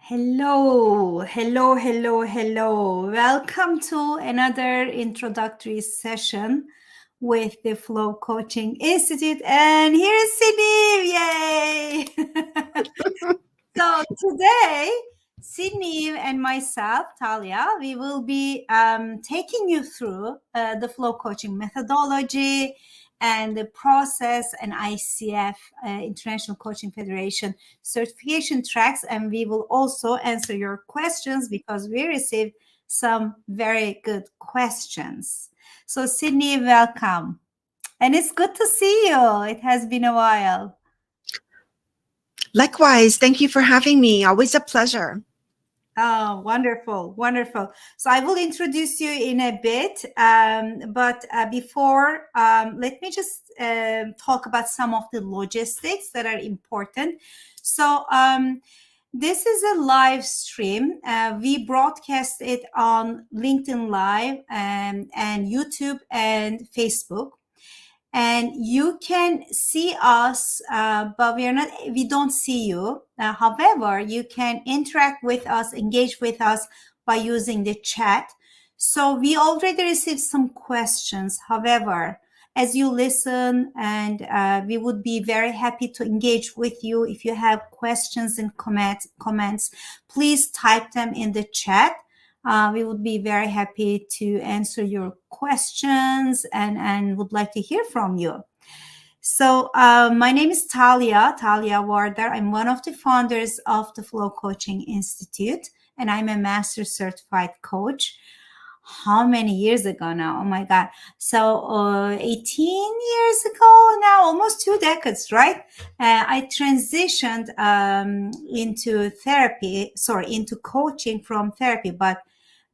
Hello, hello, hello, hello. Welcome to another introductory session with the Flow Coaching Institute. And here's Sydney, yay! So today, Sydney and myself, Talia, we will be taking you through the Flow Coaching methodology and the process and ICF, International Coaching Federation certification tracks. And we will also answer your questions because we received some very good questions. So Sydney, welcome. And it's good to see you. It has been a while. Likewise, thank you for having me. Always a pleasure. Oh, wonderful, wonderful. So I will introduce you in a bit, but before, let me just talk about some of the logistics that are important. So this is a live stream. We broadcast it on LinkedIn Live and YouTube and Facebook. And you can see us, but we don't see you. However, you can interact with us, engage with us by using the chat. So we already received some questions. However, as you listen, and we would be very happy to engage with you. If you have questions and comments, please type them in the chat. We would be very happy to answer your questions and would like to hear from you. So my name is Talia Warder. I'm one of the founders of the Flow Coaching Institute, and I'm a master certified coach. How many years ago now? Oh my God. So 18 years ago now, almost 2 decades, right? I transitioned into coaching from therapy. But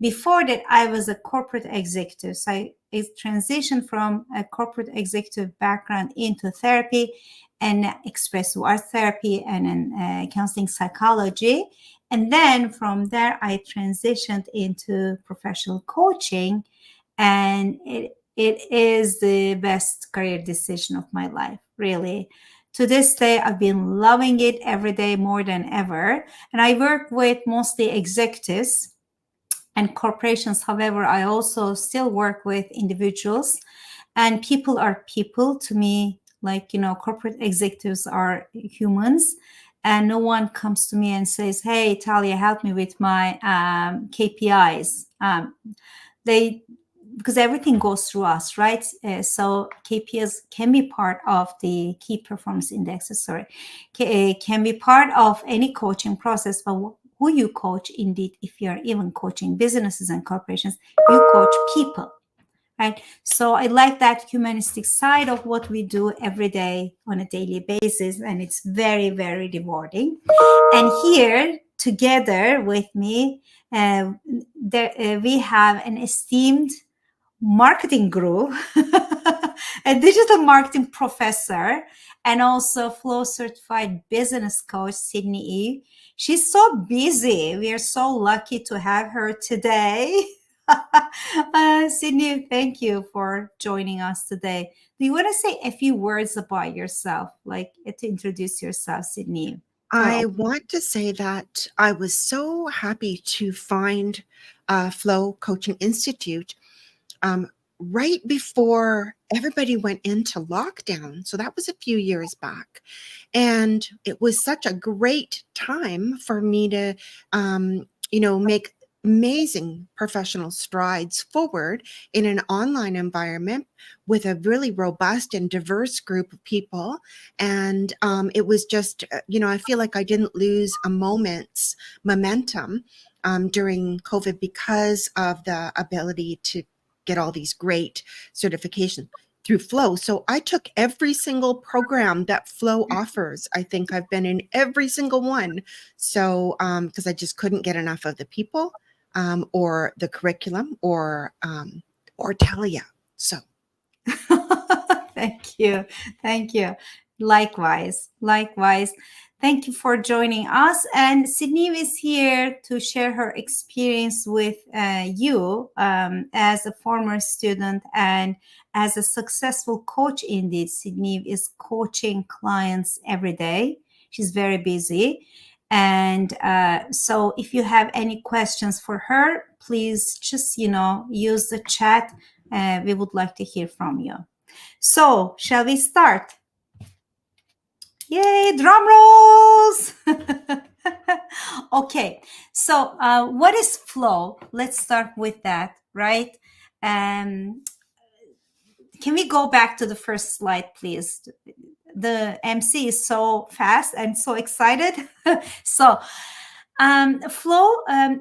before that, I was a corporate executive. So I transitioned from a corporate executive background into therapy and expressive art therapy and counseling psychology. And then from there, I transitioned into professional coaching, and it is the best career decision of my life, really. To this day, I've been loving it every day more than ever. And I work with mostly executives and corporations. However, I also still work with individuals, and people are people to me. Like, corporate executives are humans, and no one comes to me and says, "Hey, Talia, help me with my KPIs." Because everything goes through us, right? So KPIs can be part of the key performance indexes. Can be part of any coaching process, but who you coach, indeed, if you're even coaching businesses and corporations, you coach people. Right. So I like that humanistic side of what we do every day on a daily basis. And it's very, very rewarding. And here together with me, we have an esteemed marketing guru, a digital marketing professor, and also Flow certified business coach, Sydney Eve. She's so busy. We are so lucky to have her today. Sydney, thank you for joining us today. Do you want to say a few words about yourself, like to introduce yourself, Sydney? I want to say that I was so happy to find Flow Coaching Institute right before everybody went into lockdown. So that was a few years back. And it was such a great time for me to, make amazing professional strides forward in an online environment with a really robust and diverse group of people. And it was just, I feel like I didn't lose a moment's momentum during COVID because of the ability to get all these great certifications through Flow. So I took every single program that Flow offers. I think I've been in every single one. So because I just couldn't get enough of the people or the curriculum or Talia. So Thank you. Thank you. Likewise. Thank you for joining us. And Sydney is here to share her experience with you as a former student and as a successful coach. Indeed, Sydney is coaching clients every day. She's very busy. And so if you have any questions for her, please just, use the chat. We would like to hear from you. So, shall we start? Yay, drum rolls! Okay, so what is flow? Let's start with that, right? Can we go back to the first slide, please? The MC is so fast and so excited. So, flow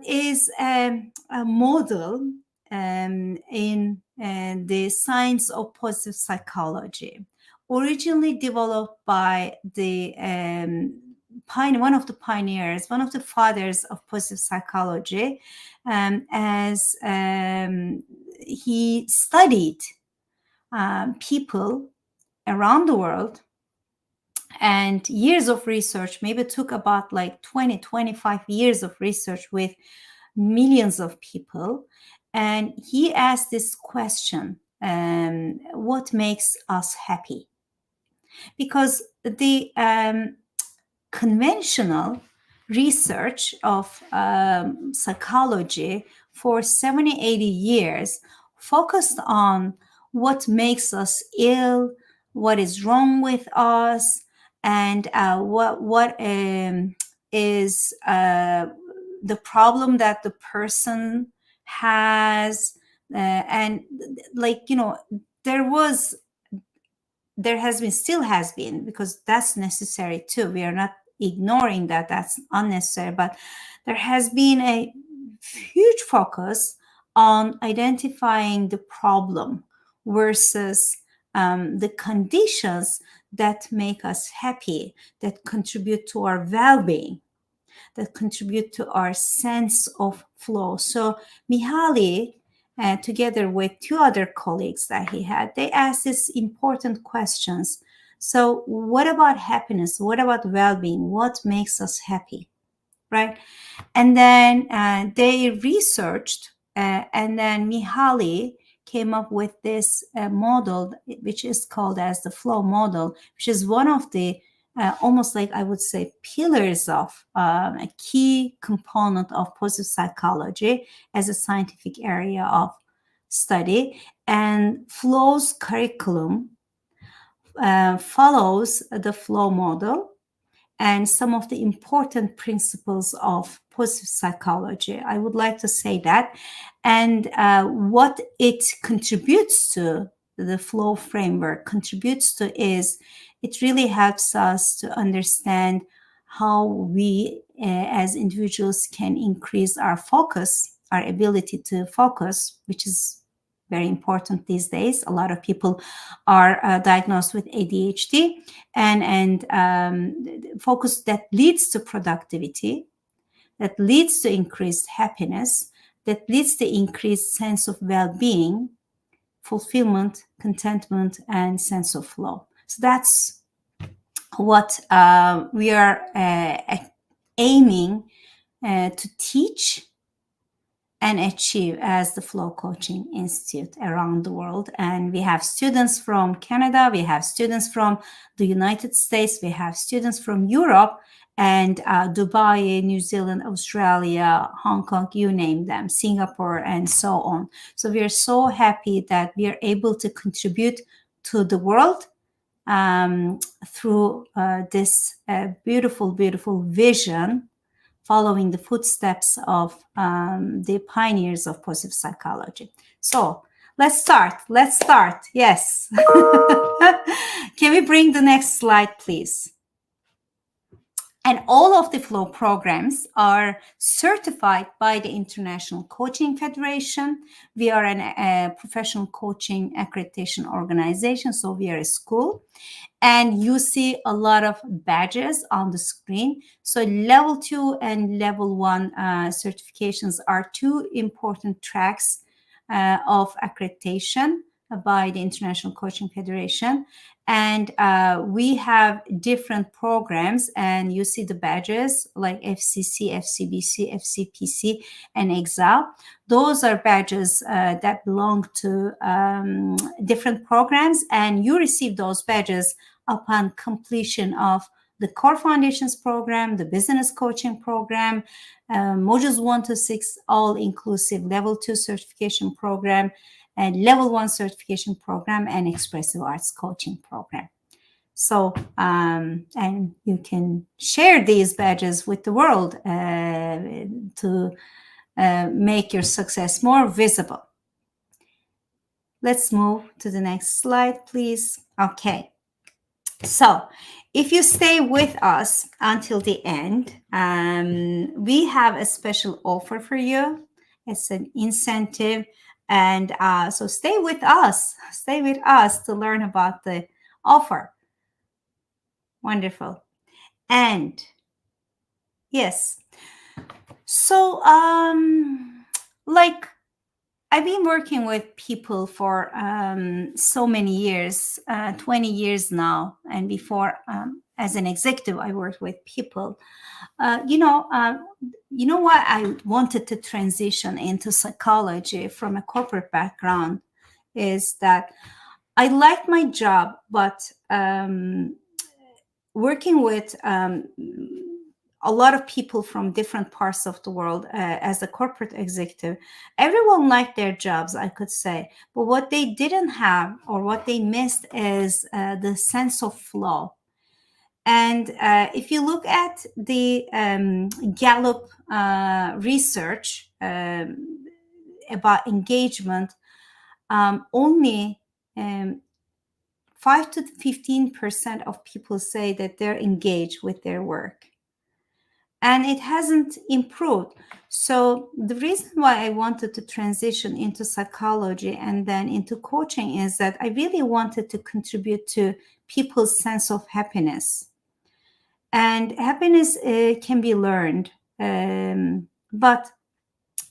is a model in the science of positive psychology, originally developed by the one of the pioneers, one of the fathers of positive psychology, as he studied people around the world, and years of research, maybe it took about like 25 years of research with millions of people. And he asked this question, what makes us happy? Because the conventional research of psychology for 70, 80 years focused on what makes us ill, what is wrong with us, and what is the problem that the person has. And like, there was there has been, still has been, because that's necessary too. We are not ignoring that, that's unnecessary, but there has been a huge focus on identifying the problem versus the conditions that make us happy, that contribute to our well-being, that contribute to our sense of flow. So Mihaly, together with two other colleagues that he had, they asked these important questions. So what about happiness? What about well-being? What makes us happy? Right? And then they researched, and then Mihaly came up with this model, which is called as the flow model, which is one of the almost like, I would say, pillars of a key component of positive psychology as a scientific area of study. And flow's curriculum follows the flow model and some of the important principles of positive psychology. I would like to say that. And what it contributes to, the flow framework contributes to, is it really helps us to understand how we as individuals can increase our focus, our ability to focus, which is very important these days. A lot of people are diagnosed with ADHD, and focus that leads to productivity, that leads to increased happiness, that leads to increased sense of well-being, fulfillment, contentment, and sense of flow. So that's what we are aiming to teach and achieve as the Flow Coaching Institute around the world. And we have students from Canada, we have students from the United States, we have students from Europe and Dubai, New Zealand, Australia, Hong Kong, you name them, Singapore, and so on. So we are so happy that we are able to contribute to the world through this beautiful, beautiful vision, following the footsteps of the pioneers of positive psychology. So let's start. Let's start. Yes. Can we bring the next slide, please? And all of the flow programs are certified by the International Coaching Federation. We are a professional coaching accreditation organization, so we are a school. And you see a lot of badges on the screen. So level 2 and level 1 certifications are two important tracks of accreditation by the International Coaching Federation. And we have different programs, and you see the badges like FCC, FCBC, FCPC, and Excel. Those are badges that belong to different programs, and you receive those badges upon completion of the Core Foundations program, the Business Coaching program, modules 1 to 6, all-inclusive level 2 certification program, and level 1 certification program, and expressive arts coaching program. So, and you can share these badges with the world to make your success more visible. Let's move to the next slide, please. Okay. So, if you stay with us until the end, we have a special offer for you. It's an incentive. And so stay with us. Stay with us to learn about the offer. Wonderful. And yes, so like I've been working with people for so many years, 20 years now. And before, as an executive, I worked with people. You know why I wanted to transition into psychology from a corporate background is that I like my job, but working with a lot of people from different parts of the world as a corporate executive. Everyone liked their jobs, I could say. But what they didn't have or what they missed is the sense of flow. And if you look at the Gallup research about engagement, only 5 to 15% of people say that they're engaged with their work. And it hasn't improved. So the reason why I wanted to transition into psychology and then into coaching is that I really wanted to contribute to people's sense of happiness. And happiness can be learned. But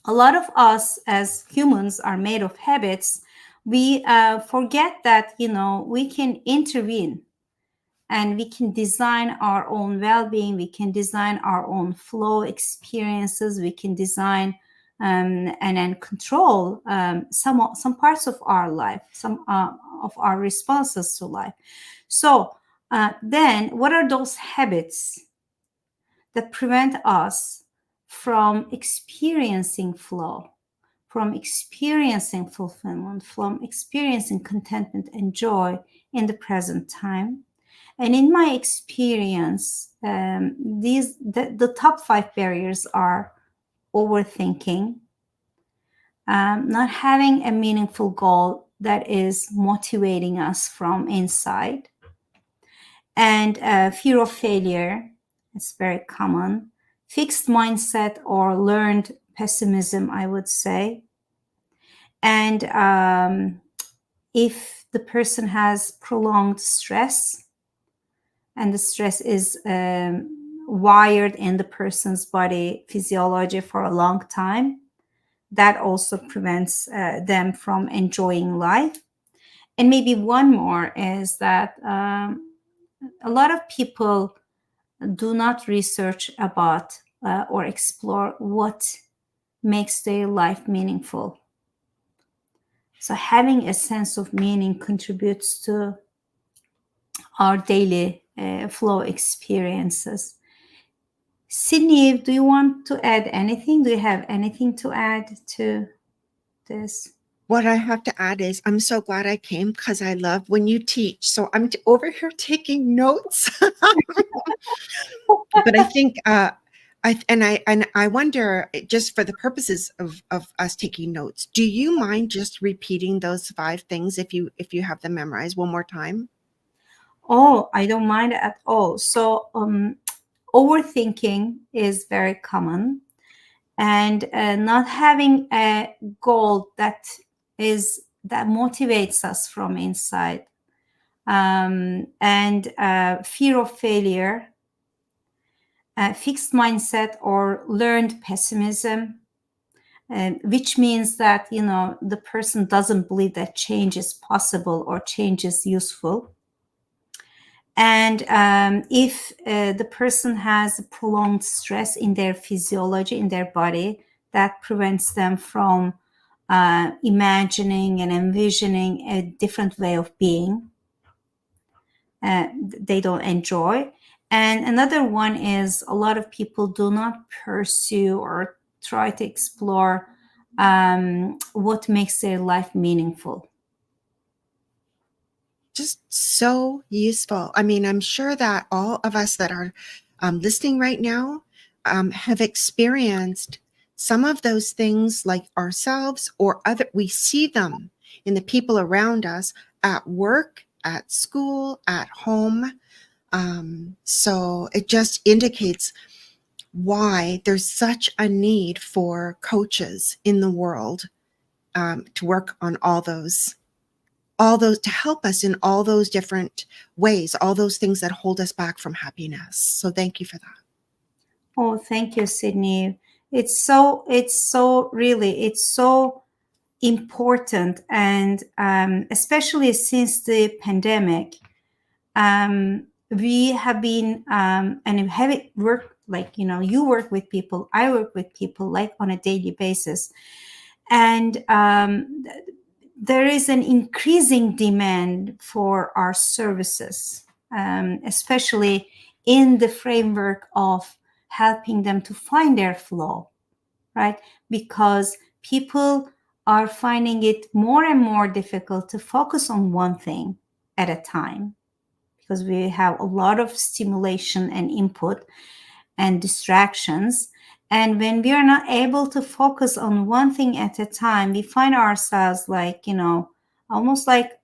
a lot of us as humans are made of habits. We forget that, we can intervene and we can design our own well-being. We can design our own flow experiences. We can design and then control some parts of our life, some of our responses to life. So then what are those habits that prevent us from experiencing flow, from experiencing fulfillment, from experiencing contentment and joy in the present time? And in my experience, the top 5 barriers are overthinking, not having a meaningful goal that is motivating us from inside, and fear of failure. It's very common. Fixed mindset or learned pessimism, I would say. And if the person has prolonged stress, and the stress is wired in the person's body physiology for a long time, that also prevents them from enjoying life. And maybe one more is that a lot of people do not research about or explore what makes their life meaningful. So having a sense of meaning contributes to our daily flow experiences. Sydney, do you want to add anything? Do you have anything to add to this? What I have to add is I'm so glad I came because I love when you teach. So I'm over here taking notes. But I think I wonder, just for the purposes of us taking notes, do you mind just repeating those 5 things if you have them memorized one more time? Oh, I don't mind at all. So overthinking is very common, and not having a goal that motivates us from inside, and fear of failure, fixed mindset or learned pessimism, which means that the person doesn't believe that change is possible or change is useful. And if the person has prolonged stress in their physiology, in their body, that prevents them from imagining and envisioning a different way of being. They don't enjoy. And another one is a lot of people do not pursue or try to explore what makes their life meaningful. Just so useful. I mean, I'm sure that all of us that are listening right now have experienced some of those things like ourselves or other. We see them in the people around us at work, at school, at home. So it just indicates why there's such a need for coaches in the world to work on all those to help us in all those different ways, all those things that hold us back from happiness. So thank you for that. Oh, thank you, Sydney. It's so important, and especially since the pandemic, we have been and have it work, like you work with people, I work with people like on a daily basis, and there is an increasing demand for our services, especially in the framework of helping them to find their flow, right? Because people are finding it more and more difficult to focus on one thing at a time, because we have a lot of stimulation and input and distractions. And when we are not able to focus on one thing at a time, we find ourselves like, almost like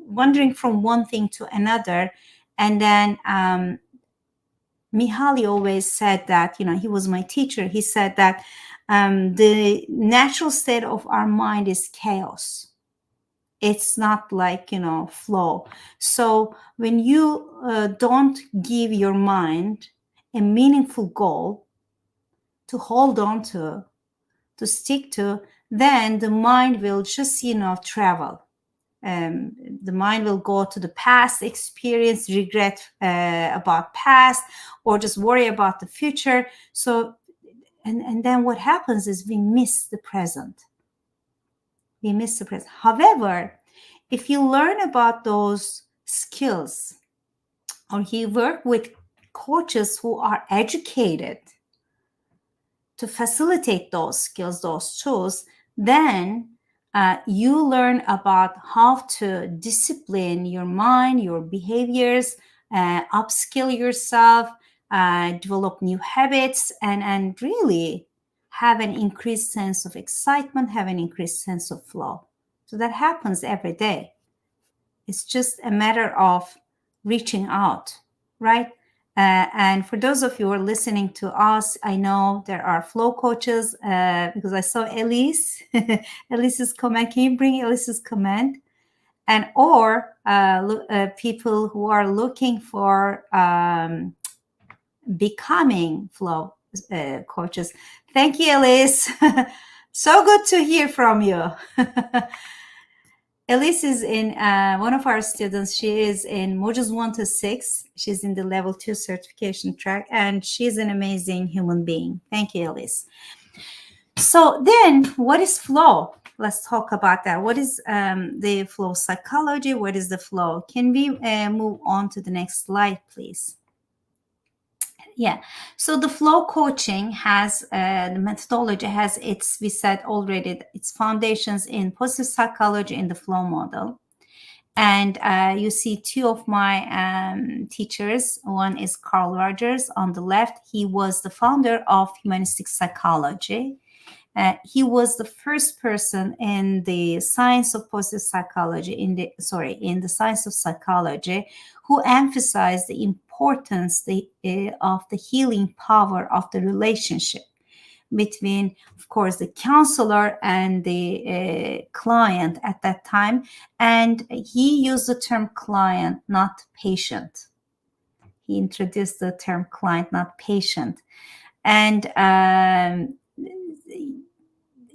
wandering from one thing to another. And then Mihaly always said that, he was my teacher. He said that the natural state of our mind is chaos. It's not like, flow. So when you don't give your mind a meaningful goal to hold on to stick to, then the mind will just, travel. The mind will go to the past experience, regret about past, or just worry about the future. So, and then what happens is we miss the present. We miss the present. However, if you learn about those skills, or you work with coaches who are educated to facilitate those skills, those tools, then you learn about how to discipline your mind, your behaviors, upskill yourself, develop new habits, and really have an increased sense of excitement, have an increased sense of flow. So that happens every day. It's just a matter of reaching out, right? And for those of you who are listening to us, I know there are flow coaches because I saw Elise. Elise's comment. Can you bring Elise's comment? And or people who are looking for becoming flow coaches. Thank you, Elise. So good to hear from you. Elise is in one of our students. She is in modules 1 to 6. She's in the level 2 certification track, and she's an amazing human being. Thank you, Elise. So then what is flow? Let's talk about that. What is the flow psychology? What is the flow? Can we move on to the next slide, please? Yeah. So the flow coaching has the methodology has its, we said already, its foundations in positive psychology in the flow model. And you see two of my teachers. One is Carl Rogers on the left. He was the founder of humanistic psychology. He was the first person in the science of positive psychology, in the science of psychology, who emphasized the importance of the healing power of the relationship between, of course, the counselor and the client at that time. And he used the term client, not patient. He introduced the term client, not patient. And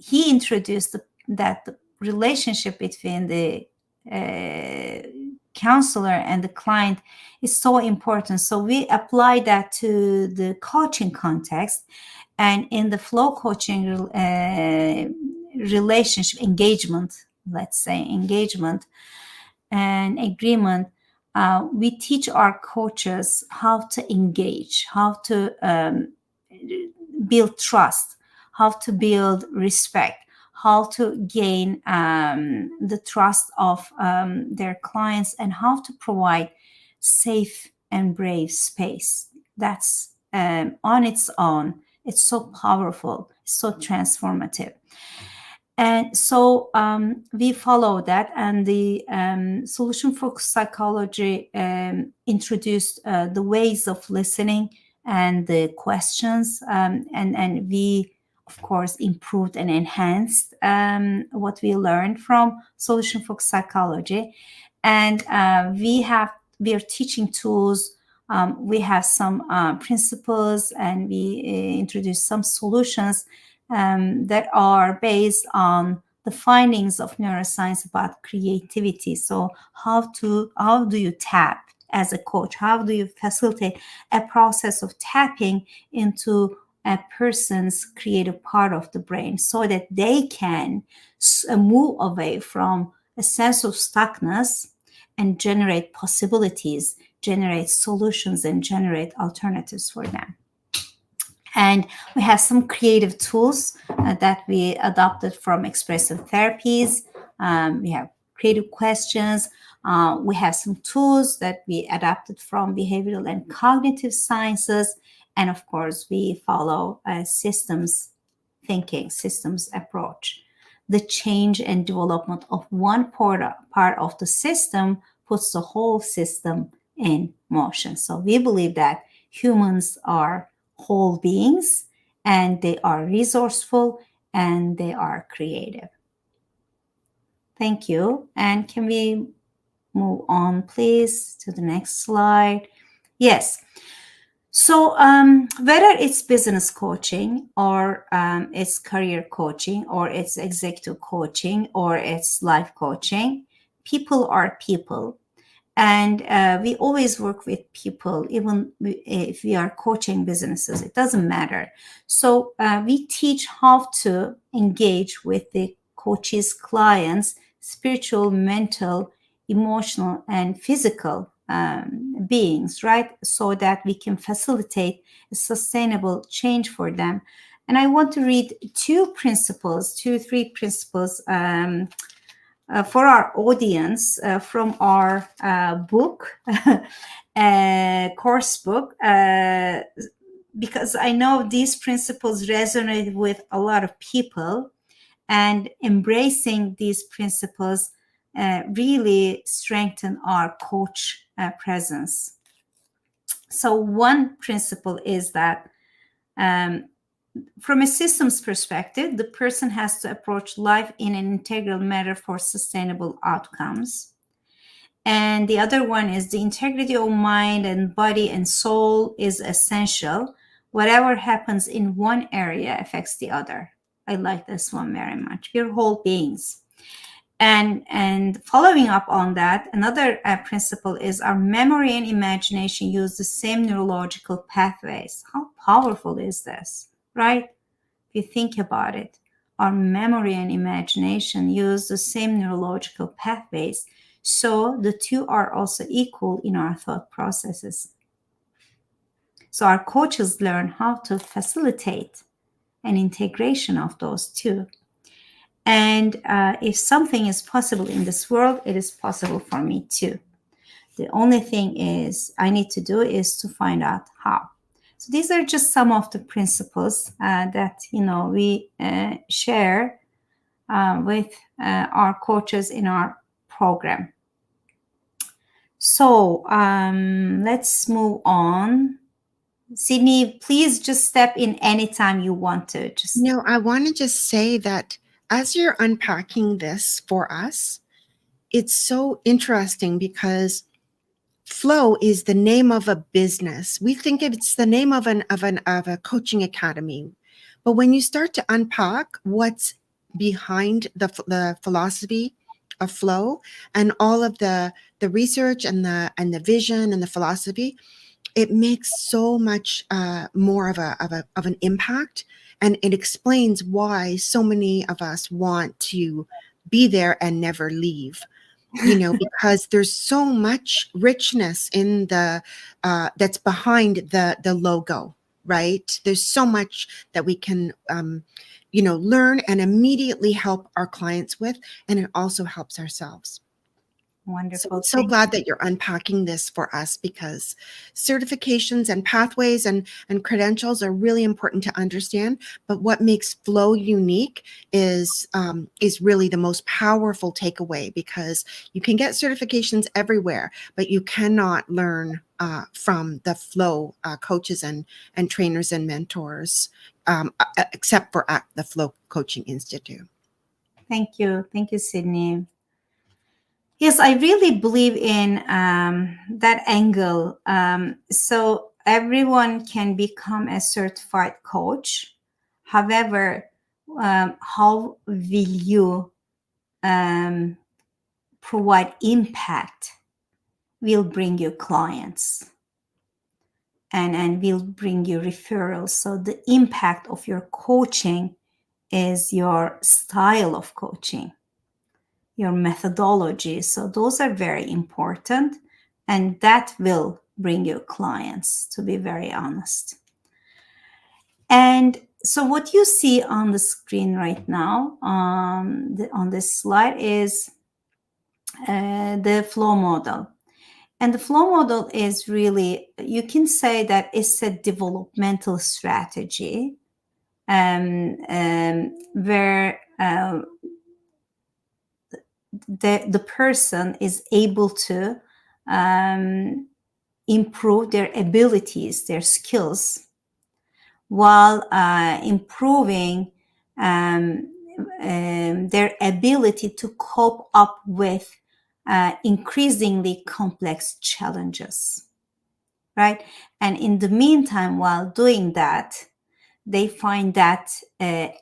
he introduced that relationship between the counselor and the client is so important. So we apply that to the coaching context, and in the flow coaching relationship engagement, let's say engagement and agreement, we teach our coaches how to engage, how to build trust, how to build respect, how to gain the trust of their clients, and how to provide safe and brave space. That's on its own. It's so powerful, so transformative. And so we follow that, and the solution-focused psychology introduced the ways of listening and the questions, and we, of course, improved and enhanced what we learned from solution-focused psychology. And we are teaching tools. We have some principles, and we introduce some solutions that are based on the findings of neuroscience about creativity. So how do you tap as a coach? How do you facilitate a process of tapping into a person's creative part of the brain so that they can move away from a sense of stuckness and generate possibilities, generate solutions, and generate alternatives for them. And we have some creative tools that we adopted from expressive therapies. We have creative questions. We have some tools that we adapted from behavioral and cognitive sciences. And of course, we follow systems thinking, systems approach. The change and development of one part of the system puts the whole system in motion. So we believe that humans are whole beings and they are resourceful and they are creative. Thank you. And can we move on, please, to the next slide? Yes. So, whether it's business coaching or it's career coaching or it's executive coaching or it's life coaching, people are people. And we always work with people, even if we are coaching businesses, it doesn't matter. So we teach how to engage with the coaches' clients, spiritual, mental, emotional, and physical beings, right? So that we can facilitate a sustainable change for them. And I want to read three principles for our audience from our book, course book, because I know these principles resonate with a lot of people, and embracing these principles really strengthen our coach presence. So one principle is that from a systems perspective, the person has to approach life in an integral manner for sustainable outcomes. And the other one is the integrity of mind and body and soul is essential. Whatever happens in one area affects the other. I like this one very much. We're whole beings. And following up on that, another principle is our memory and imagination use the same neurological pathways. How powerful is this, right? If you think about it, our memory and imagination use the same neurological pathways. So the two are also equal in our thought processes. So our coaches learn how to facilitate an integration of those two. And if something is possible in this world, it is possible for me too. The only thing is I need to do is to find out how. So these are just some of the principles that we share with our coaches in our program. So let's move on. Sydney, please just step in anytime you want to. No, I want to just say that as you're unpacking this for us, it's so interesting because Flow is the name of a business. We think it's the name of a coaching academy. But when you start to unpack what's behind the philosophy of flow and all of the research and the vision and the philosophy, it makes so much more of an impact, and it explains why so many of us want to be there and never leave. Because there's so much richness in the that's behind the logo, right? There's so much that we can learn and immediately help our clients with, and it also helps ourselves. So Wonderful. I'm so glad that you're unpacking this for us, because certifications and pathways and credentials are really important to understand. But what makes Flow unique is really the most powerful takeaway, because you can get certifications everywhere, but you cannot learn from the Flow coaches and trainers and mentors, except for at the Flow Coaching Institute. Thank you. Thank you, Sydney. Yes, I really believe in that angle. So everyone can become a certified coach. However, how will you provide impact will bring you clients and will bring you referrals. So the impact of your coaching is your style of coaching. your methodology. So those are very important, and that will bring you clients, to be very honest. And so what you see on the screen right now, on this slide, is the flow model. And the flow model is really, you can say that it's a developmental strategy, where the person is able to improve their abilities, their skills, while improving their ability to cope up with increasingly complex challenges, right? And in the meantime, while doing that, they find that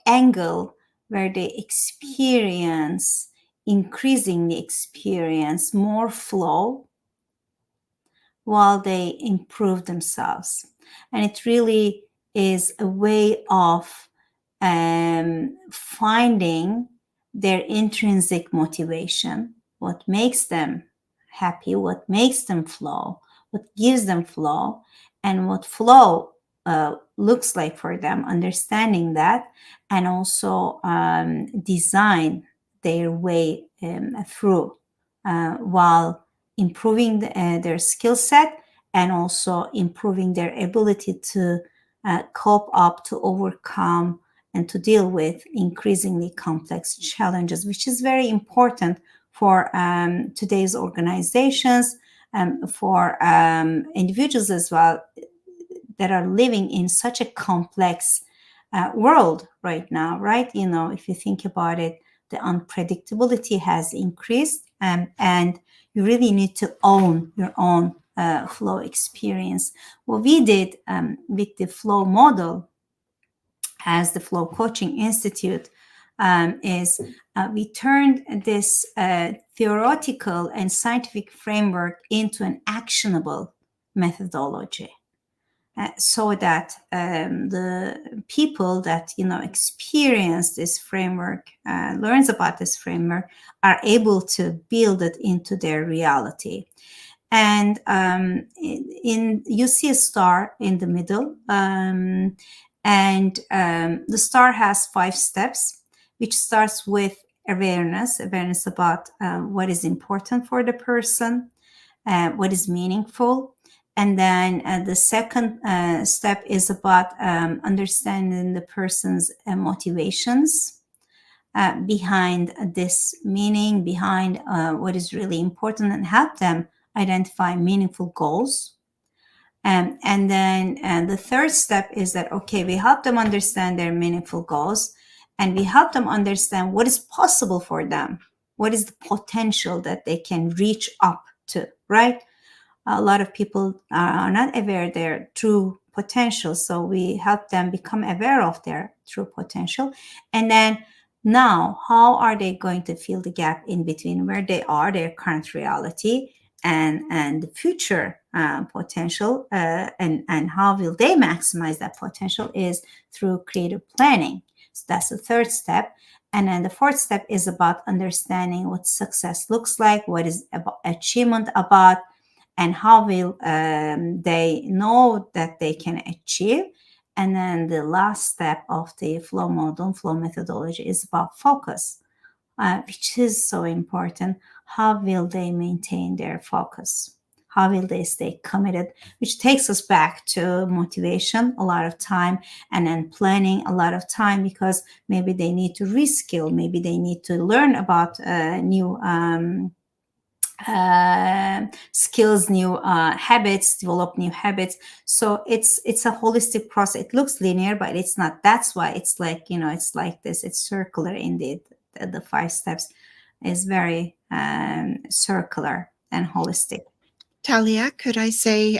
angle where they increasingly experience more flow while they improve themselves. And it really is a way of finding their intrinsic motivation, what makes them happy, what makes them flow, what gives them flow, and what flow looks like for them, understanding that, and also design their way through while improving their skill set and also improving their ability to cope up, to overcome, and to deal with increasingly complex challenges, which is very important for today's organizations, for individuals as well, that are living in such a complex world right now, right? You know, if you think about it, the unpredictability has increased, and you really need to own your own flow experience. What we did with the flow model as the Flow Coaching Institute is we turned this theoretical and scientific framework into an actionable methodology. So that the people that experience this framework, learns about this framework, are able to build it into their reality. And you see a star in the middle, and the star has 5 steps, which starts with awareness about what is important for the person, what is meaningful. And then the second step is about understanding the person's motivations behind this meaning, behind what is really important, and help them identify meaningful goals. And then the third step is that, okay, we help them understand their meaningful goals, and we help them understand what is possible for them, what is the potential that they can reach up to, right? A lot of people are not aware of their true potential. So we help them become aware of their true potential. And then now, how are they going to fill the gap in between where they are, their current reality, and the future potential, and how will they maximize that potential is through creative planning. So that's the third step. And then the fourth step is about understanding what success looks like, what is achievement about, and how will they know that they can achieve. And then the last step of the flow model, flow methodology, is about focus, which is so important. How will they maintain their focus? How will they stay committed? Which takes us back to motivation, a lot of time, and then planning, a lot of time, because maybe they need to reskill, maybe they need to learn about new skills, new habits, develop new habits. So it's a holistic process. It looks linear, but it's not. That's why it's like, it's like this. It's circular indeed. The 5 steps is very circular and holistic. Talia, could I say,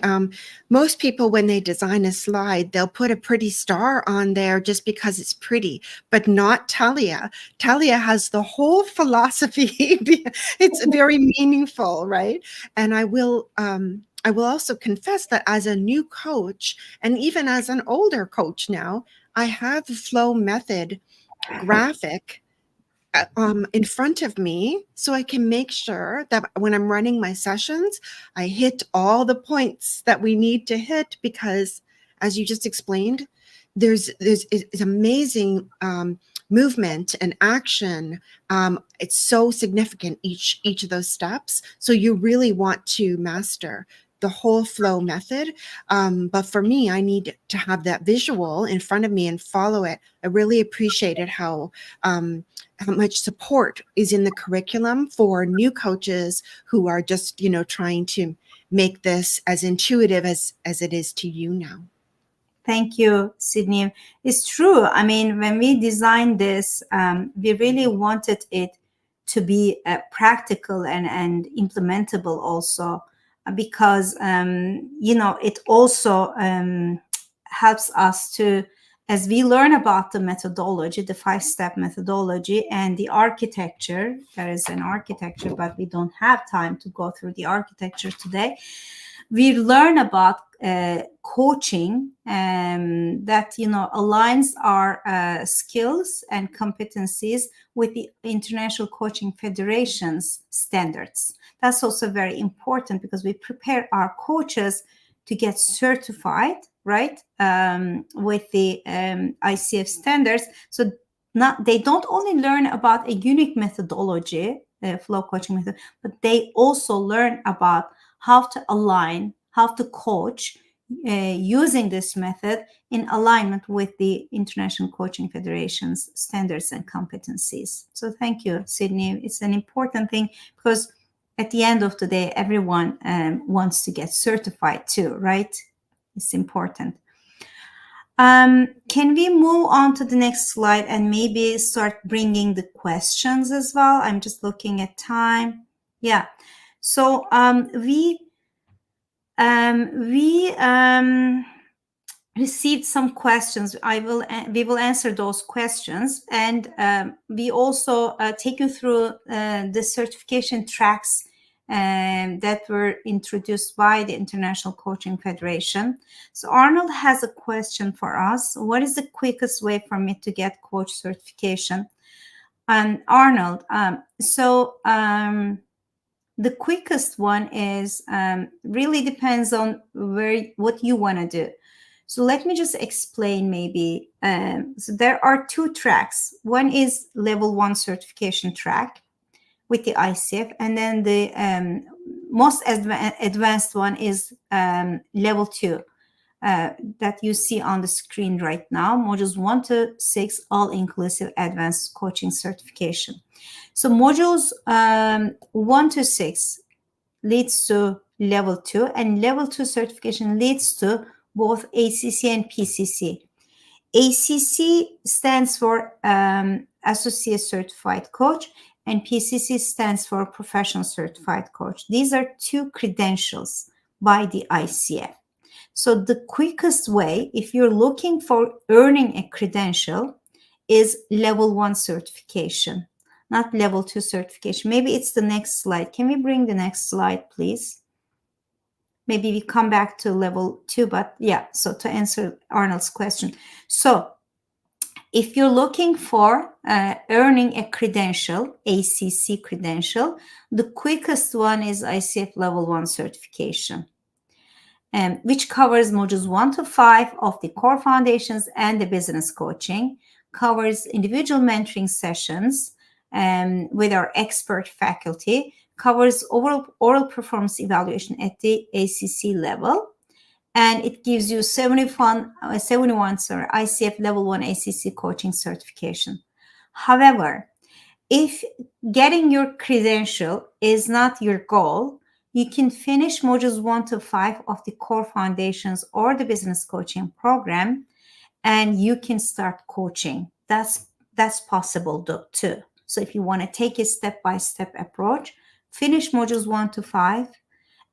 most people, when they design a slide, they'll put a pretty star on there just because it's pretty, but not Talia. Talia has the whole philosophy. It's very meaningful, right? And I will also confess that as a new coach, and even as an older coach now, I have the flow method graphic in front of me so I can make sure that when I'm running my sessions, I hit all the points that we need to hit because, as you just explained, there's it's amazing movement and action. It's so significant each of those steps. So you really want to master the whole flow method. But for me, I need to have that visual in front of me and follow it. I really appreciated how much support is in the curriculum for new coaches who are just, trying to make this as intuitive as it is to you now. Thank you, Sydney. It's true. I mean, when we designed this, we really wanted it to be practical and implementable also, because, it also helps us to, as we learn about the methodology, the 5-step methodology and the architecture. There is an architecture, but we don't have time to go through the architecture today. We learn about coaching that aligns our skills and competencies with the International Coaching Federation's standards. That's also very important because we prepare our coaches to get certified, right, with the ICF standards. So they don't only learn about a unique methodology, flow coaching method, but they also learn about how to align, how to coach using this method in alignment with the International Coaching Federation's standards and competencies. So thank you, Sydney. It's an important thing because at the end of the day, everyone wants to get certified too, right? It's important. Can we move on to the next slide and maybe start bringing the questions as well? I'm just looking at time. Yeah. So we received some questions. We will answer those questions, and we also take you through the certification tracks that were introduced by the International Coaching Federation. So Arnold has a question for us. What is the quickest way for me to get coach certification? Arnold, the quickest one is really depends on what you want to do. So let me just explain maybe. So there are 2 tracks. One is level 1 certification track with the ICF, and then the most advanced one is level 2 that you see on the screen right now, modules 1 to 6, all-inclusive advanced coaching certification. So modules 1 to 6 leads to level 2, and level 2 certification leads to both ACC and PCC. ACC stands for Associate Certified Coach, and PCC stands for Professional Certified Coach. These are 2 credentials by the ICF. So the quickest way, if you're looking for earning a credential, is level 1 certification, not level 2 certification. Maybe it's the next slide. Can we bring the next slide, please? Maybe we come back to level 2, but yeah, so to answer Arnold's question. So if you're looking for earning a credential, ACC credential, the quickest one is ICF level 1 certification, which covers modules 1 to 5 of the core foundations and the business coaching, covers individual mentoring sessions with our expert faculty, covers oral performance evaluation at the ACC level, and it gives you 71 ICF level 1 ACC coaching certification. However, if getting your credential is not your goal, you can finish modules 1 to 5 of the core foundations or the business coaching program, and you can start coaching. That's possible too. So if you want to take a step-by-step approach, finish modules 1 to 5,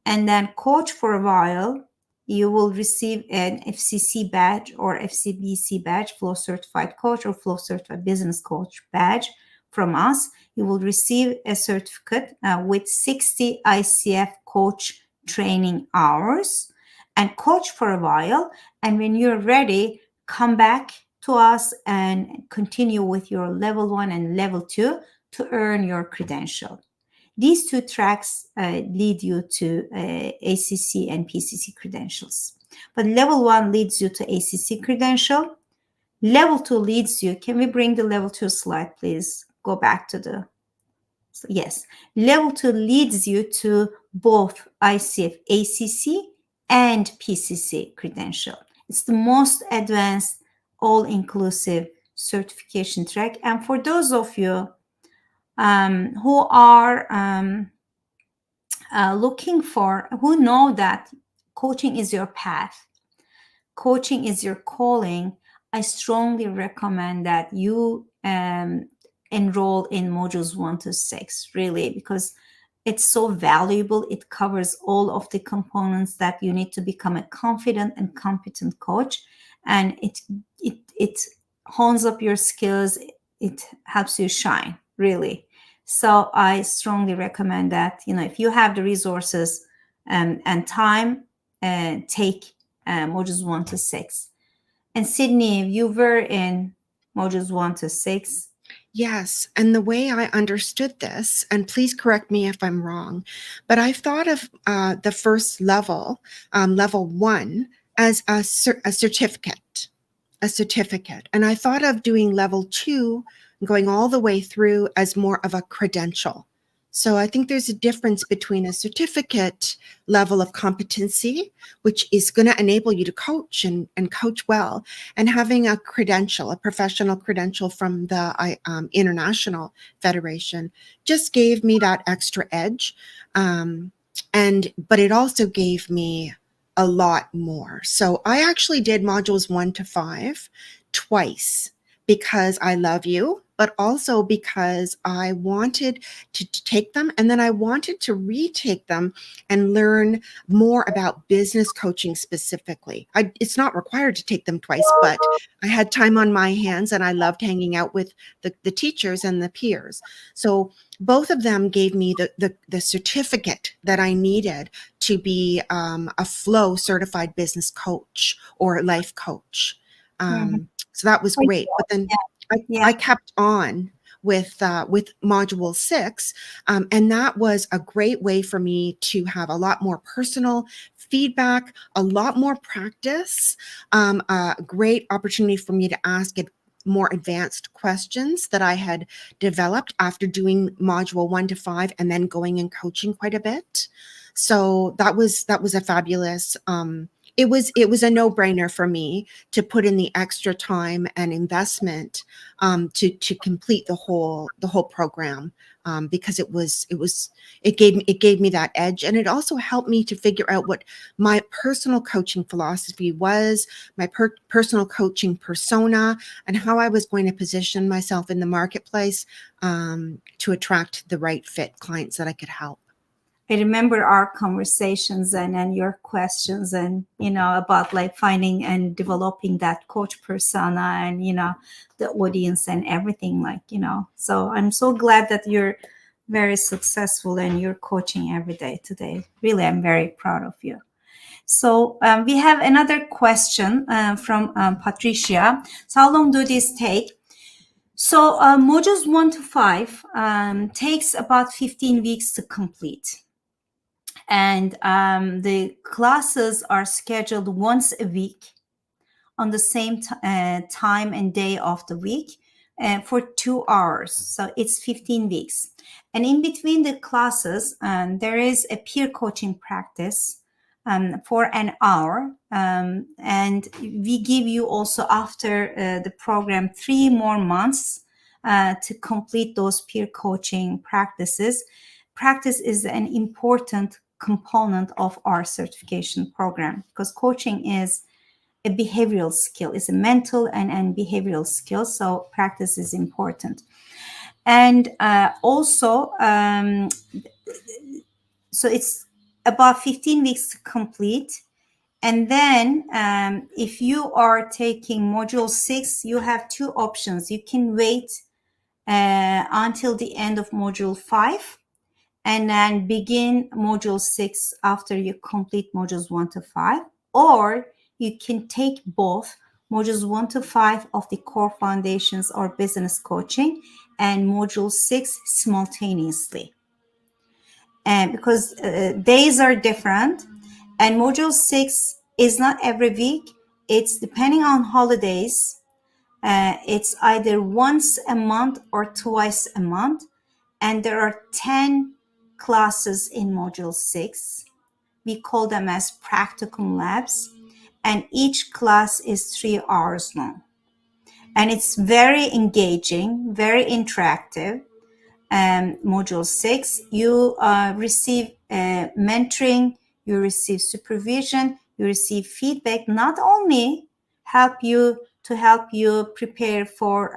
and then coach for a while, you will receive an FCC badge or FCBC badge, Flow Certified Coach or Flow Certified Business Coach badge from us. You will receive a certificate with 60 ICF coach training hours, and coach for a while. And when you're ready, come back to us and continue with your level 1 and level 2 to earn your credential. These two tracks lead you to ACC and PCC credentials. But level 1 leads you to ACC credential. Level 2 leads you, can we bring the level 2 slide, please? Go back to the, yes. Level 2 leads you to both ICF ACC and PCC credential. It's the most advanced, all-inclusive certification track. And for those of you who are looking for, who know that coaching is your path, coaching is your calling, I strongly recommend that you enroll in modules 1 to 6, really, because it's so valuable. It covers all of the components that you need to become a confident and competent coach, and it hones up your skills. It helps you shine, really. So I strongly recommend that, if you have the resources and time, take modules 1 to 6. And Sydney, you were in modules 1 to 6. Yes, and the way I understood this, and please correct me if I'm wrong, but I thought of the first level, level 1, as a certificate, and I thought of doing level 2, going all the way through, as more of a credential. So I think there's a difference between a certificate level of competency, which is going to enable you to coach and coach well, and having a credential, a professional credential from the International Federation, just gave me that extra edge. But it also gave me a lot more. So I actually did modules 1 to 5 twice, because I love you, but also because I wanted to take them, and then I wanted to retake them and learn more about business coaching specifically. It's not required to take them twice, but I had time on my hands and I loved hanging out with the teachers and the peers. So both of them gave me the certificate that I needed to be a flow certified business coach or life coach. So that was great. But then I kept on with module 6, and that was a great way for me to have a lot more personal feedback, a lot more practice, a great opportunity for me to ask more advanced questions that I had developed after doing module 1 to 5 and then going and coaching quite a bit. So that was a fabulous it was a no-brainer for me to put in the extra time and investment to complete the whole program, because it gave me that edge, and it also helped me to figure out what my personal coaching philosophy was, my personal coaching persona, and how I was going to position myself in the marketplace to attract the right fit clients that I could help. I remember our conversations and your questions and, about like finding and developing that coach persona and, the audience and everything, like, so I'm so glad that you're very successful and you're coaching every day today. Really, I'm very proud of you. So we have another question from Patricia. So how long do these take? So modules 1 to 5 takes about 15 weeks to complete. And the classes are scheduled once a week on the same time and day of the week for 2 hours. So it's 15 weeks. And in between the classes, there is a peer coaching practice for an hour. And we give you also after the program 3 more months to complete those peer coaching practices. Practice is an important component of our certification program because coaching is a behavioral skill. It's a mental and behavioral skill. So practice is important. And also, so it's about 15 weeks to complete. And then if you are taking module 6, you have 2 options. You can wait until the end of module 5 and then begin module 6 after you complete modules 1 to 5, or you can take both modules 1 to 5 of the core foundations or business coaching, and module 6 simultaneously. And because days are different, and module 6 is not every week, it's depending on holidays. It's either once a month or twice a month, and there are 10 classes in module 6. We call them as practicum labs, and each class is 3 hours long. And it's very engaging, very interactive. Module 6, you receive mentoring, you receive supervision, you receive feedback, not only help you prepare for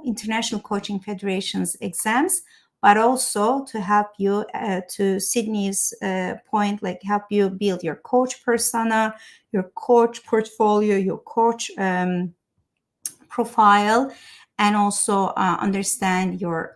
International Coaching Federation's exams, but also to help you, to Sydney's point, like help you build your coach persona, your coach portfolio, your coach profile, and also understand your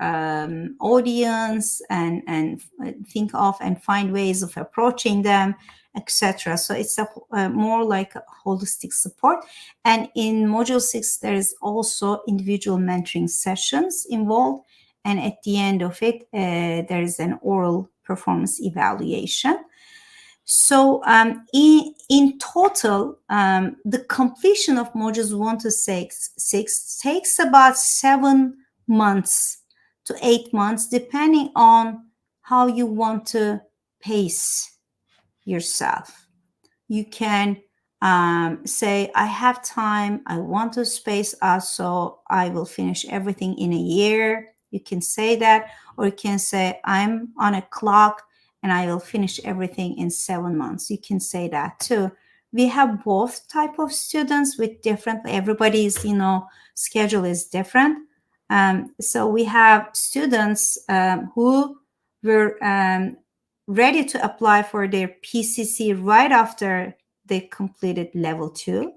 audience, and think of and find ways of approaching them, etc. So it's a more like a holistic support. And in module 6, there is also individual mentoring sessions involved, and at the end of it there is an oral performance evaluation. So in total, the completion of modules 1 to 6 takes about 7 months to 8 months, depending on how you want to pace yourself. You can say, I have time, I want to space out, so I will finish everything in a year. You can say that, or you can say, I'm on a clock and I will finish everything in 7 months. You can say that too. We have both type of students with different, everybody's, schedule is different. So we have students who were ready to apply for their PCC right after they completed level 2.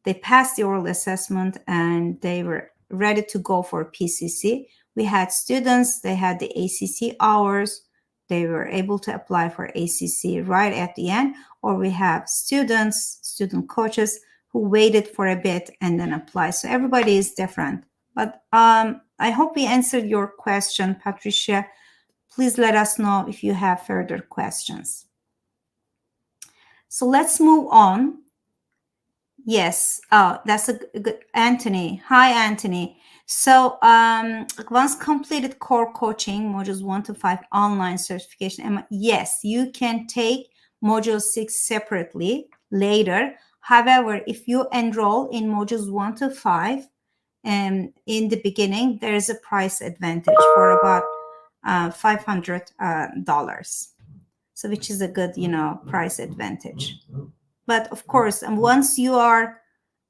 They passed the oral assessment and they were ready to go for PCC. We had students, they had the ACC hours, they were able to apply for ACC right at the end. Or we have student coaches who waited for a bit and then apply. So everybody is different. But I hope we answered your question, Patricia. Please let us know if you have further questions. So let's move on. Yes, that's a good, Anthony. Hi, Anthony. So once completed core coaching, modules 1 to 5 online certification, yes, you can take module 6 separately later. However, if you enroll in modules 1 to 5, in the beginning, there is a price advantage for about $500. So which is a good, price advantage. But of course, and once you are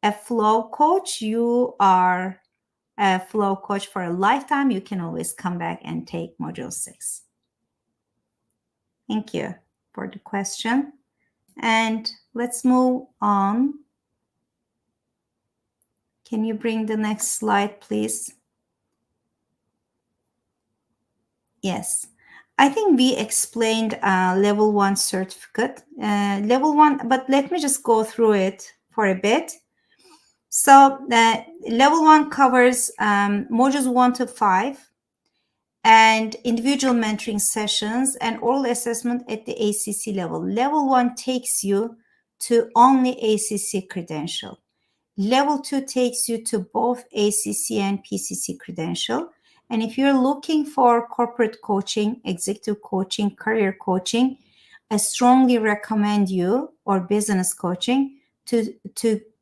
a flow coach, you are a flow coach for a lifetime. You can always come back and take module 6. Thank you for the question. And let's move on. Can you bring the next slide, please? Yes. I think we explained level 1 certificate. Level 1, but let me just go through it for a bit. So level 1 covers modules 1 to 5 and individual mentoring sessions and oral assessment at the ACC level. Level 1 takes you to only ACC credential. Level 2 takes you to both ACC and PCC credential. And if you're looking for corporate coaching, executive coaching, career coaching, I strongly recommend you, or business coaching, to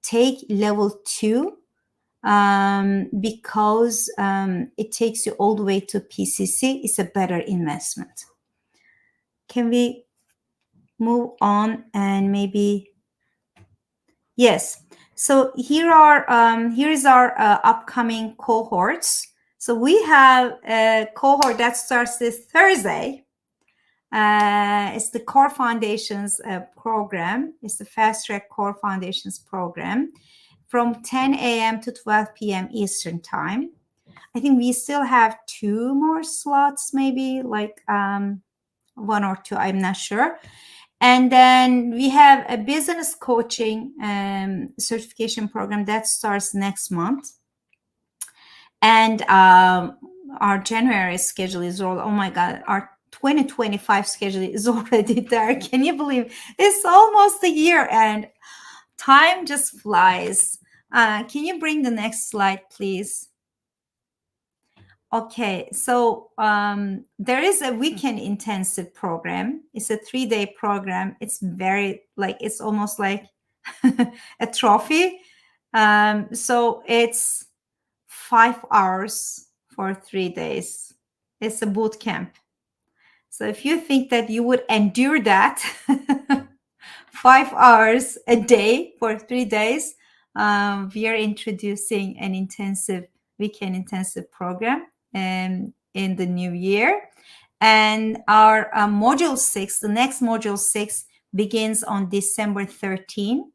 take level 2 because it takes you all the way to PCC. It's a better investment. Can we move on and maybe? Yes. So here is our upcoming cohorts. So we have a cohort that starts this Thursday. It's the Core Foundations program. It's the Fast Track Core Foundations program from 10 a.m. to 12 p.m. Eastern Time. I think we still have 2 more slots, maybe like 1 or 2, I'm not sure. And then we have a business coaching certification program that starts next month. And our January schedule is all, oh my God, our 2025 schedule is already there. Can you believe it's almost a year and time just flies. Can you bring the next slide, please? Okay, so there is a weekend intensive program. It's a 3-day program. It's very it's almost like a trophy. So it's 5 hours for 3 days. It's a boot camp. So if you think that you would endure that 5 hours a day for 3 days, we are introducing an weekend intensive program in the new year. And our module 6, the next module 6 begins on December 13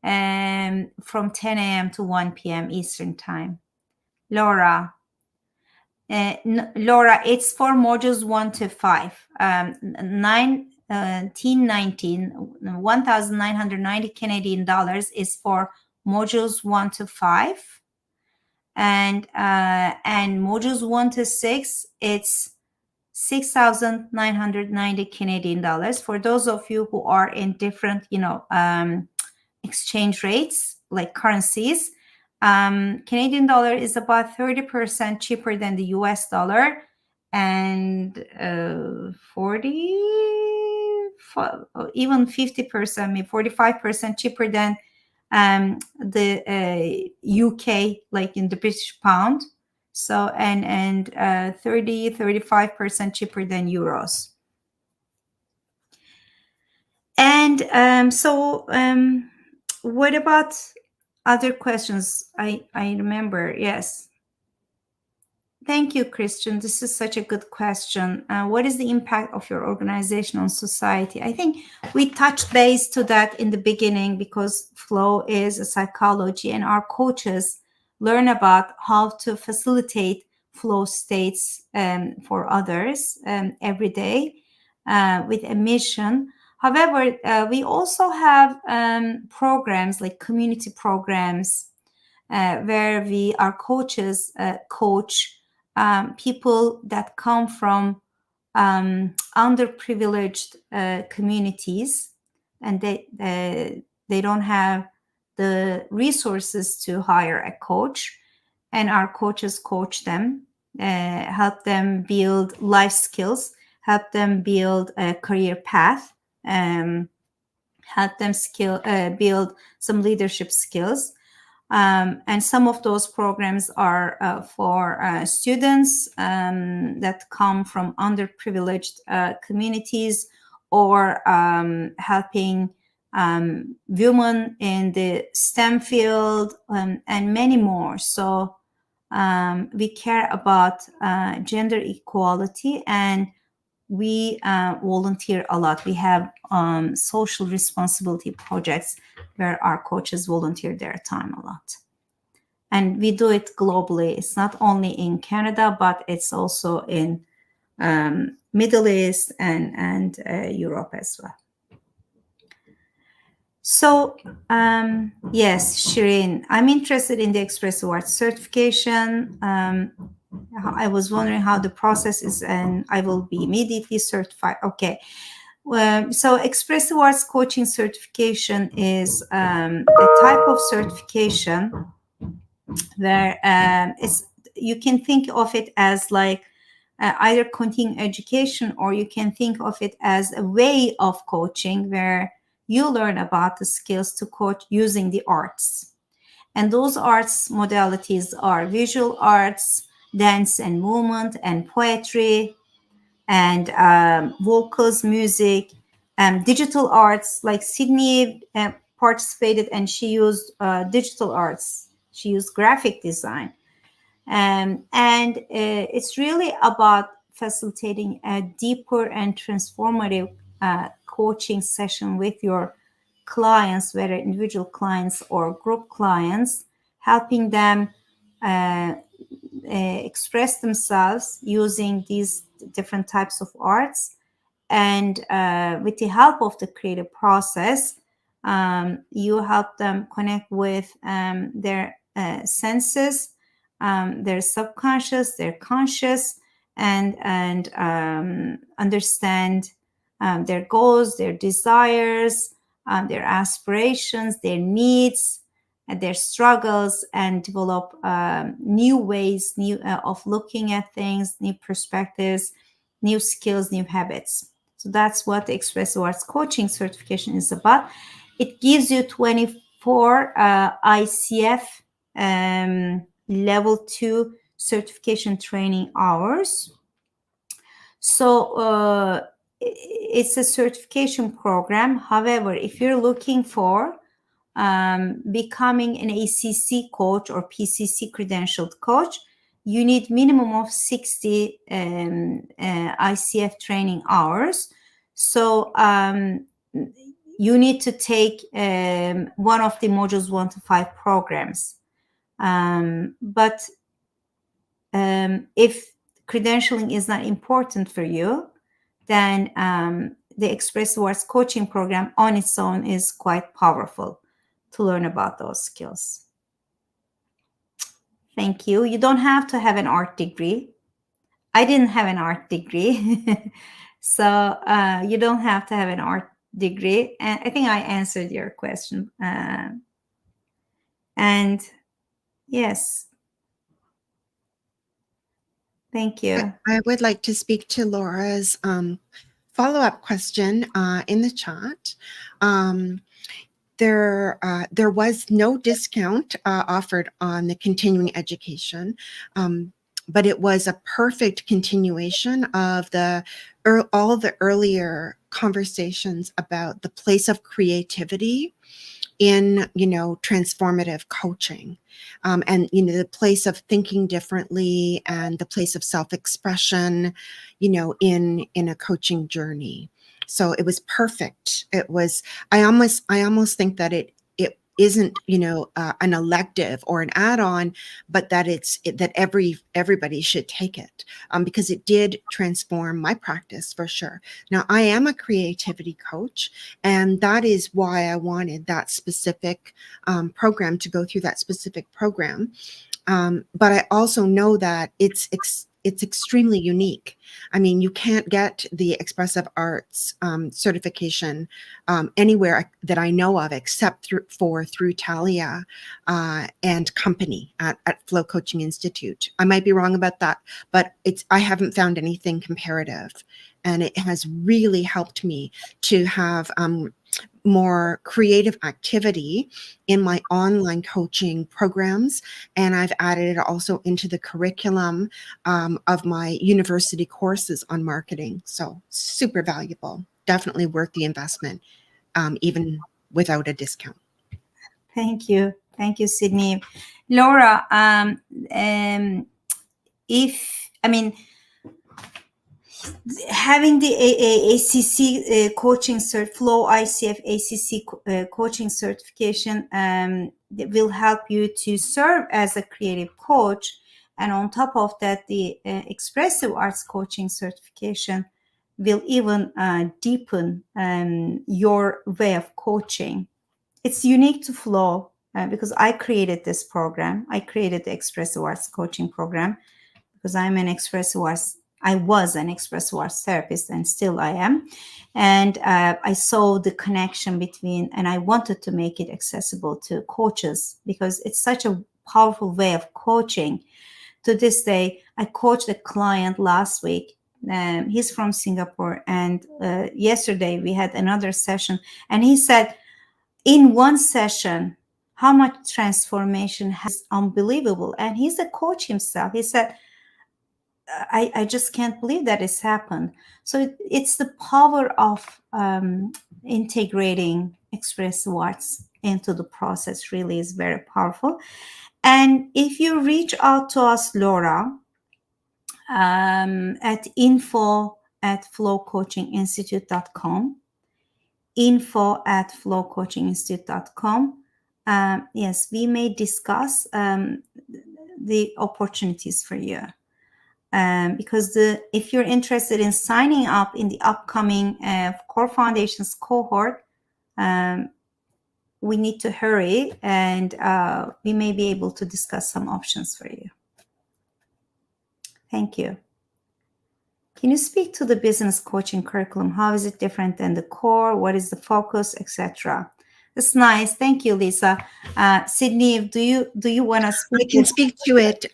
from 10 a.m. to 1 p.m. Eastern Time. Laura, it's for modules 1 to 5. 1,990 Canadian dollars is for modules 1 to 5. And modules 1 to 6, it's 6,990 Canadian dollars. For those of you who are in different, exchange rates, like currencies, Canadian dollar is about 30% cheaper than the US dollar, and 40, even 50%, maybe 45% cheaper than the UK, like in the British pound. So, and 35% cheaper than euros. And what about other questions? I remember. Yes. Thank you, Christian. This is such a good question. What is the impact of your organization on society? I think we touched base to that in the beginning, because flow is a psychology, and our coaches learn about how to facilitate flow states for others every day with a mission. However, we also have programs like community programs where our coaches coach people that come from underprivileged communities, and they don't have the resources to hire a coach, and our coaches coach them, help them build life skills, help them build a career path, help them build some leadership skills. And some of those programs are for students that come from underprivileged communities, or helping women in the STEM field, and many more. So we care about gender equality, and we volunteer a lot. We have social responsibility projects where our coaches volunteer their time a lot. And we do it globally. It's not only in Canada, but it's also in Middle East and Europe as well. So yes, Shireen, I'm interested in the Expressive Arts certification. I was wondering how the process is, and I will be immediately certified. Okay. So Expressive Arts coaching certification is a type of certification where you can think of it as like either continuing education, or you can think of it as a way of coaching where you learn about the skills to coach using the arts. And those arts modalities are visual arts, dance and movement, and poetry, and vocals, music, digital arts. Like Sydney participated, and she used digital arts. She used graphic design. And it's really about facilitating a deeper and transformative coaching session with your clients, whether individual clients or group clients, helping them express themselves using these different types of arts, And with the help of the creative process, you help them connect with their senses, their subconscious, their conscious, and understand their goals, their desires, their aspirations, their needs, and their struggles, and develop new ways of looking at things, new perspectives, new skills, new habits. So that's what the Expressive Arts Coaching certification is about. It gives you 24 ICF level 2 certification training hours. So it's a certification program. However, if you're looking for becoming an ACC coach or PCC credentialed coach, you need minimum of 60 ICF training hours. So you need to take one of the modules 1 to 5 programs. But if credentialing is not important for you, then the Expressive Arts coaching program on its own is quite powerful to learn about those skills. Thank you. You don't have to have an art degree. I didn't have an art degree. So you don't have to have an art degree. And I think I answered your question. And yes, thank you. I would like to speak to Laura's follow-up question in the chat. There was no discount offered on the continuing education, but it was a perfect continuation of all the earlier conversations about the place of creativity in transformative coaching, and the place of thinking differently and the place of self-expression in a coaching journey. So it was perfect. It was, I almost think that it isn't an elective or an add-on, but that that everybody should take it, because it did transform my practice for sure. Now, I am a creativity coach, and that is why I wanted that specific program, to go through that specific program. But I also know that it's extremely unique. I mean, you can't get the expressive arts certification anywhere that I know of, except through Talia and company at Flow Coaching Institute. I might be wrong about that, but I haven't found anything comparative, and it has really helped me to have more creative activity in my online coaching programs. And I've added it also into the curriculum of my university courses on marketing. So super valuable, definitely worth the investment, even without a discount. Thank you. Thank you, Sydney. Laura, having the ACC coaching Flow ICF ACC coaching certification will help you to serve as a creative coach. And on top of that, the Expressive Arts coaching certification will even deepen your way of coaching. It's unique to Flow because I created this program. I created the Expressive Arts coaching program because I was an expressive arts therapist, and still I am. And I saw the connection between, and I wanted to make it accessible to coaches because it's such a powerful way of coaching. To this day, I coached a client last week. He's from Singapore, and yesterday we had another session, and he said, in one session, how much transformation has unbelievable. And he's a coach himself. He said, I just can't believe that it's happened. So it's the power of integrating expressive arts into the process really is very powerful. And if you reach out to us, Laura, at info@flowcoachinginstitute.com, info@flowcoachinginstitute.com, yes, we may discuss the opportunities for you. because if you're interested in signing up in the upcoming Core Foundations cohort, we need to hurry, and we may be able to discuss some options for you. Thank you. Can you speak to the business coaching curriculum? How is it different than the core? What is the focus, etc.? That's nice. Thank you, Lisa. Sydney, do you want to I speak can with speak to it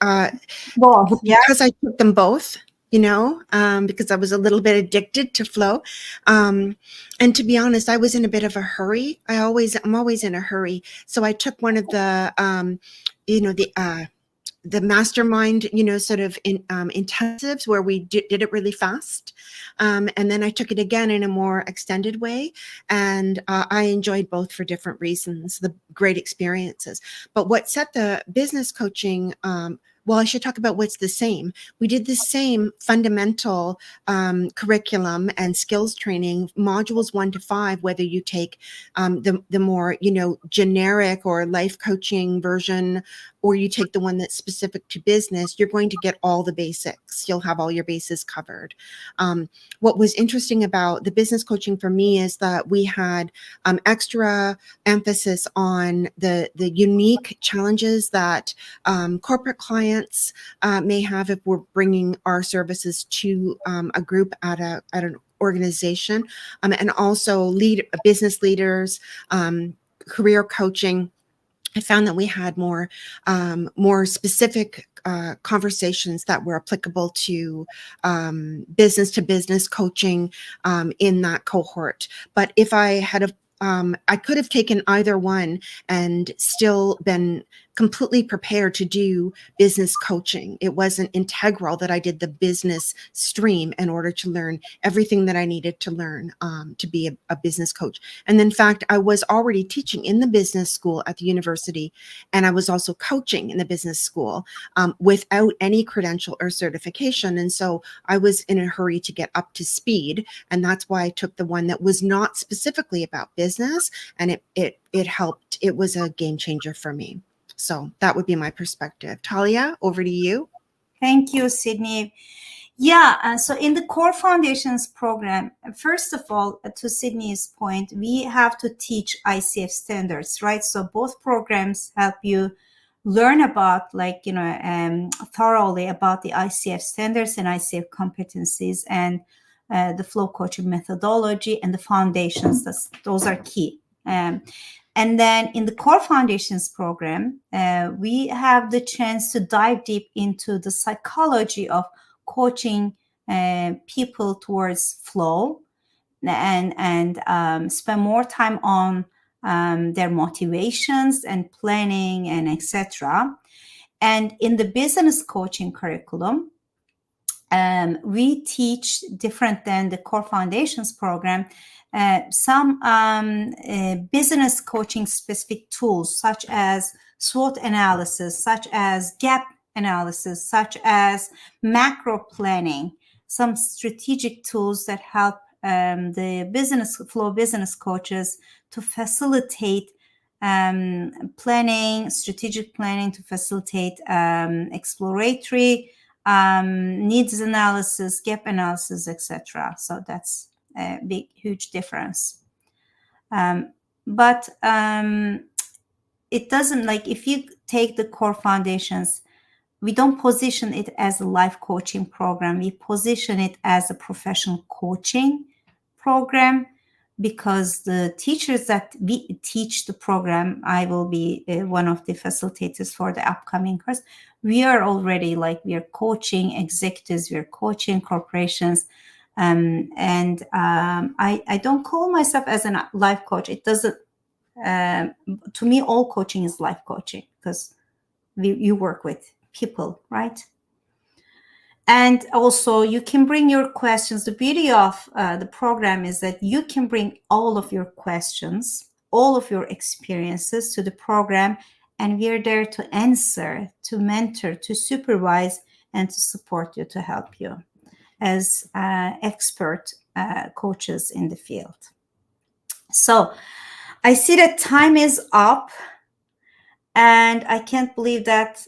both? Yeah. because I took them both, because I was a little bit addicted to flow. And to be honest, I was in a bit of a hurry. I'm always in a hurry. So I took one of the mastermind, sort of intensives where we did it really fast. And then I took it again in a more extended way. And I enjoyed both for different reasons, the great experiences. But what set the business coaching, well, I should talk about what's the same. We did the same fundamental curriculum and skills training, modules 1 to 5, whether you take the more, generic or life coaching version, or you take the one that's specific to business, you're going to get all the basics. You'll have all your bases covered. What was interesting about the business coaching for me is that we had extra emphasis on the unique challenges that corporate clients may have if we're bringing our services to a group at an organization, and also business leaders, career coaching. I found that we had more specific conversations that were applicable to business coaching in that cohort. But if I had I could have taken either one and still been completely prepared to do business coaching. It wasn't integral that I did the business stream in order to learn everything that I needed to learn to be a business coach. And in fact, I was already teaching in the business school at the university, and I was also coaching in the business school without any credential or certification. And so I was in a hurry to get up to speed. And that's why I took the one that was not specifically about business. And it helped. It was a game changer for me. So that would be my perspective. Talia, over to you. Thank you, Sydney. Yeah, so in the Core Foundations program, first of all, to Sydney's point, we have to teach ICF standards, right? So both programs help you learn about, thoroughly about the ICF standards and ICF competencies, and the flow coaching methodology and the foundations. Those are key. And then in the Core Foundations program, we have the chance to dive deep into the psychology of coaching people towards flow, and spend more time on their motivations and planning and etc. And in the business coaching curriculum, we teach, different than the Core Foundations program, some business coaching specific tools, such as SWOT analysis, such as gap analysis, such as macro planning, some strategic tools that help the business flow business coaches to facilitate planning, strategic planning, to facilitate exploratory needs analysis, gap analysis, etc. So that's a big, huge difference. But it doesn't, like, if you take the Core Foundations, we don't position it as a life coaching program. We position it as a professional coaching program, because the teachers that we teach the program, I will be one of the facilitators for the upcoming course. We are already, we are coaching executives, we are coaching corporations. I don't call myself as a life coach. It doesn't, to me, all coaching is life coaching, because you work with people, right? And also, you can bring your questions. The beauty of the program is that you can bring all of your questions, all of your experiences to the program, and we are there to answer, to mentor, to supervise, and to support you, to help you as expert coaches in the field. So I see that time is up, and I can't believe that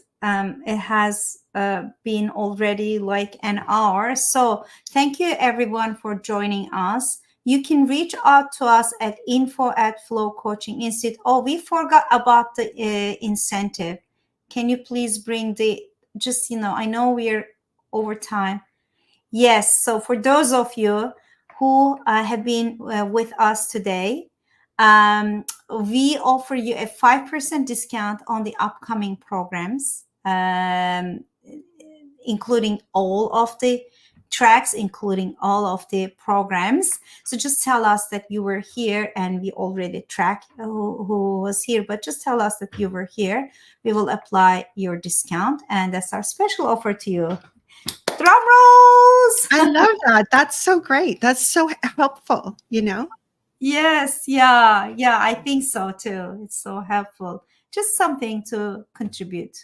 It has been already like an hour. So thank you everyone for joining us. You can reach out to us at info@Flow Coaching Institute. Oh, we forgot about the incentive. Can you please bring the, just, I know we're over time. Yes, so for those of you who have been with us today, we offer you a 5% discount on the upcoming programs, including all of the tracks, including all of the programs. So just tell us that you were here, and we already track who was here, but just tell us that you were here. We will apply your discount, and that's our special offer to you. Drum rolls. I love that. That's so great. That's so helpful, you know? Yes, yeah, I think so too. It's so helpful. Just something to contribute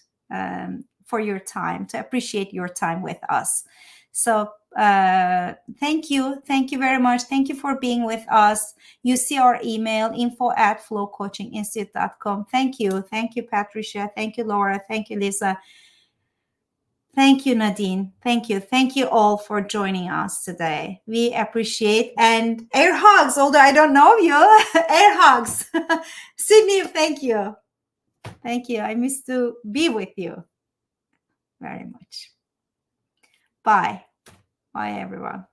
for your time, to appreciate your time with us. So thank you very much. Thank you for being with us. You see our email, info@flowcoachinginstitute.com. Thank you, Patricia. Thank you, Laura. Thank you, Lisa. Thank you, Nadine. Thank you. Thank you all for joining us today. We appreciate, and air hugs, although I don't know you. Air hugs. Sydney, thank you. Thank you. I miss to be with you very much. Bye. Bye, everyone.